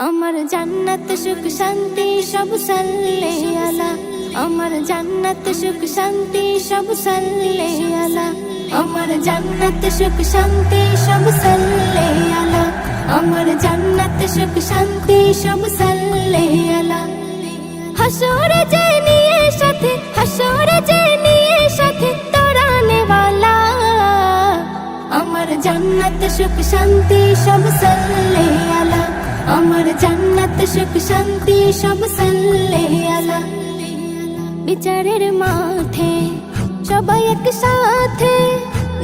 আমার জান্নাত সুখ শান্তি সব সাল্লে আলা। আমার জান্নাত সুখ শান্তি সব সাল্লে আলা। আমার জান্নাত সুখ শান্তি সব সাল্লে আলা। আমার জান্নাত সুখ শান্তি সব সাল্লে আলা। হাসরে যে নিয়ে সাথে, হাসরে যে নিয়ে সাথে তরানে वाला। আমার জান্নাত সুখ শান্তি সব সাল্লে আলা। আমার জান্নাত সুখ শান্তি সব সাল্লে আলা। বিচারের মাঠে সবাই একসাথে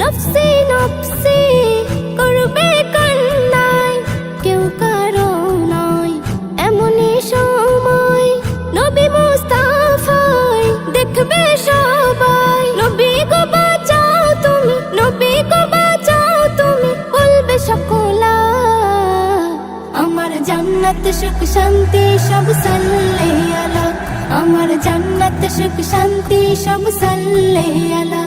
নফসি নফসি করবে কান্নায়, কেউ কারো নয় এমনই সময় নবী মুস্তাফায় দেখবে সবাই। নবী গো বাঁচাও তুমি, নবী গো বাঁচাও তুমি, বলবে সকলা। আমার জান্নাত সুখ শান্তি সব সাল্লে আলা। আমার জান্নাত সুখ শান্তি সব সাল্লে আলা।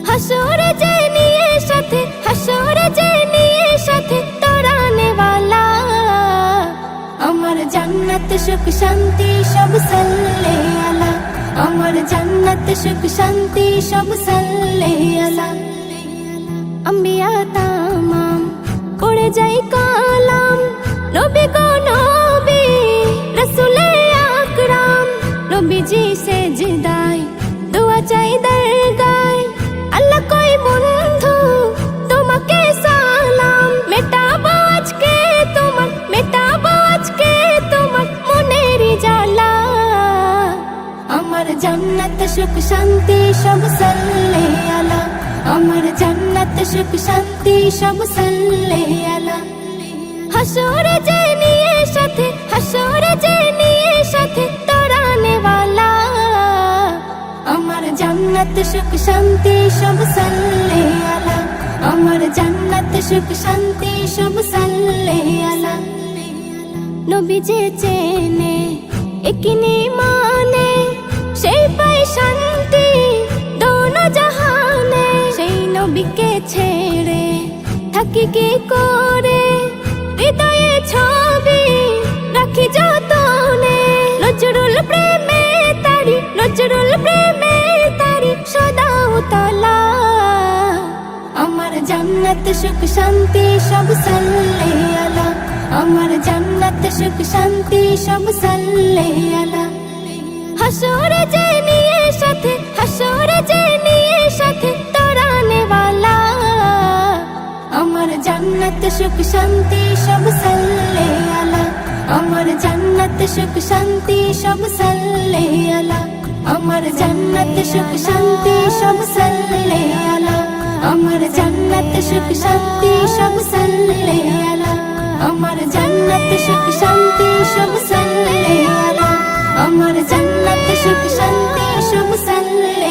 হাসরে যে নিয়ে সাথে, হাসরে যে নিয়ে সাথে তরানে वाला। আমার জান্নাত সুখ শান্তি সব সাল্লে আলা। আমার জান্নাত সুখ শান্তি সব সাল্লে আলা। আম্বিয়া তামাম পড়ে যাই কালাম, নবী গো নবী রসুলে আকরাম। নবীজি সেজদায় দোয়া চাই দরগায়, আল্লাহ কই বন্ধু তোমাকে সালাম। মেটাবো আজকে তোমার, মেটাবো আজকে তোমার মনের জ্বালা। আমার জান্নাত সুখ শান্তি সব সাল্লে আলা। আমার জান্নাত সুখ শান্তি সব সাল্লে আলা। হাসরে যে নিয়ে সাথে, হাসরে যে নিয়ে সাথে তরানে वाला। আমার জান্নাত সুখ শান্তি সব সাল্লে আলা। আমার জান্নাত সুখ শান্তি সব সাল্লে আলা। নবী যে চেনে একনি মানে, সেই পায় শান্তি দোনো জাহানে। সেই নবীকে ছেড়ে থাকি কি করে, হৃদয়ে ছবি রাখি যতনে। নজরুল প্রেমে তারি, নজরুল প্রেমে তারি সদা উতলা। আমার জান্নাত সুখ শান্তি সব সাল্লে আলা। আমার জান্নাত সুখ শান্তি সব সাল্লে আলা। হাসরে যে নিয়ে সাথে, হাসরে যে নিয়ে সাথে তরানে वाला। আমার জান্নাত সুখ শান্তি সব সাল্লে আলা। আমার জান্নাত সুখ শান্তি সব সাল্লে আলা। আমার জান্নাত সুখ শান্তি সব সাল্লে আলা। আমার জান্নাত সুখ শান্তি সব সাল্লে আলা। আমার জান্নাত সুখ শান্তি সব সাল্লে আলা। আমার জান্নাত সুখ শান্তি সব সাল্লে